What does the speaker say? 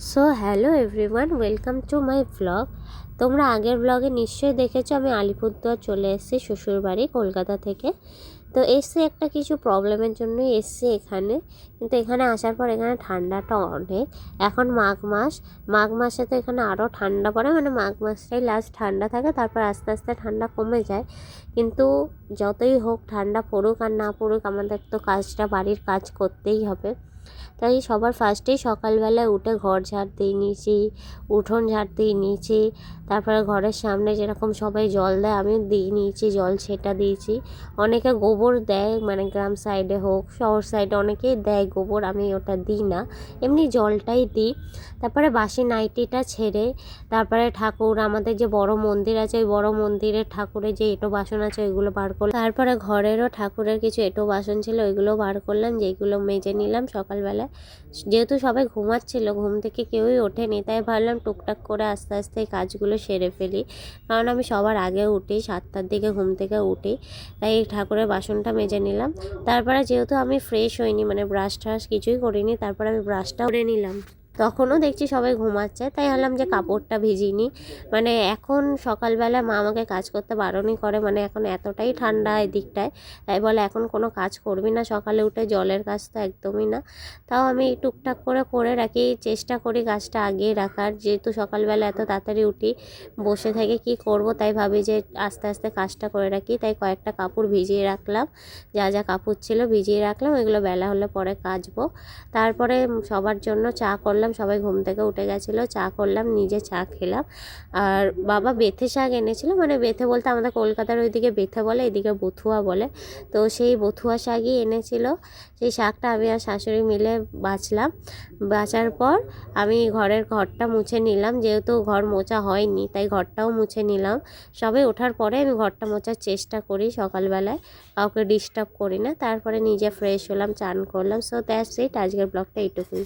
So hello everyone, welcome to my blog. তোমরা আগের ব্লগে নিশ্চয়ই দেখেছো আমি আলিপুরদুয়ার চলে এসেছি শ্বশুরবাড়ি কলকাতা থেকে। তো এসে একটা কিছু প্রবলেমের জন্য এসছি এখানে। কিন্তু এখানে আসার পর এখানে ঠান্ডাটা অনেক। এখন মাঘ মাসে তো এখানে আরও ঠান্ডা পড়ে, মানে মাঘ মাসটাই লাস্ট ঠান্ডা থাকে, তারপর আস্তে আস্তে ঠান্ডা কমে যায়। কিন্তু যতই হোক, ঠান্ডা পড়ুক আর না পড়ুক, আমাদের তো কাজটা বাড়ির কাজ করতেই হবে। তাই সবার ফার্স্টেই সকালবেলায় উঠে ঘর ঝাড় দিয়ে নিয়েছি, উঠোন ঝাড় দিয়ে নিয়েছি। তারপরে ঘরের সামনে যেরকম সবাই জল দেয় আমিও দিয়ে নিয়েছি, জল ছেটা দিয়েছি। অনেকে গোবর দেয়, মানে গ্রাম সাইডে হোক শহর সাইডে অনেকেই দেয় গোবর, আমি ওটা দিই না, এমনি জলটাই দিই। তারপরে বাসি নাইটিটা ছেড়ে তারপরে ঠাকুর, আমাদের যে বড় মন্দির আছে ওই বড় মন্দিরের ঠাকুরের যে এঁটো বাসন আছে ওইগুলো বার করলাম। তারপরে ঘরেরও ঠাকুরের কিছু এঁটো বাসন ছিল ওইগুলো বার করলাম, যেগুলো মেজে নিলাম সকালবেলায়। যেহেতু সবাই ঘুমাচ্ছিল, ঘুম থেকে কেউই ওঠেনি, তাই ভাবলাম টুকটাক করে আস্তে আস্তে এই কাজগুলো সেরে ফেলি। কারণ আমি সবার আগে উঠি, 7টার দিকে ঘুম থেকে উঠি, তাই ঠাকুরের বাসনটা মেজে নিলাম। তারপরে যেহেতু আমি ফ্রেশ হইনি, মানে ব্রাশ ট্রাশ কিছুই করিনি, তারপরে আমি ব্রাশটা করে নিলাম। তখনও দেখছি সবাই ঘুমাচ্ছে, তাই ভাবলাম যে কাপড়টা ভিজিয়ে নিই। মানে এখন সকালবেলা মা আমাকে কাজ করতে বারণই করে, মানে এখন এতটাই ঠান্ডা এদিকটায়, তাই বলে এখন কোনো কাজ করবি না সকালে উঠে, জলের কাজ তো একদমই না। তাও আমি টুকটাক করে রাখি, চেষ্টা করি কাজটা আগিয়ে রাখার। যেহেতু সকালবেলা এত তাড়াতাড়ি উঠি, বসে থেকে কি করব, তাই ভাবি যে আস্তে আস্তে কাজটা করে রাখি। তাই কয়েকটা কাপড় ভিজিয়ে রাখলাম, যা যা কাপড় ছিল ভিজিয়ে রাখলাম, এগুলো বেলা হলে পরে কাচবো। তারপরে সবার জন্য চা করলাম, সবাই ঘুম থেকে উঠে গেছিলো, চা করলাম, নিজে চা খেলাম। আর বাবা বেথে শাক এনেছিল, মানে বেথে বলতে আমাদের কলকাতার ওইদিকে বেথে বলে, এদিকে বথুয়া বলে। তো সেই বথুয়া শাকই এনেছিল, সেই শাকটা আমি আর শাশুড়ি মিলে বাছলাম। বাছার পর আমি ঘরটা মুছে নিলাম, যেহেতু ঘর মোছা হয়নি তাই ঘরটাও মুছে নিলাম। সবাই ওঠার পরে আমি ঘরটা মোছার চেষ্টা করি সকালবেলায়, কাউকে ডিস্টার্ব করি না। তারপরে নিজে ফ্রেশ হলাম, চান করলাম। সো দ্যাটস ইট, আজকের ব্লগটা এইটুকুই।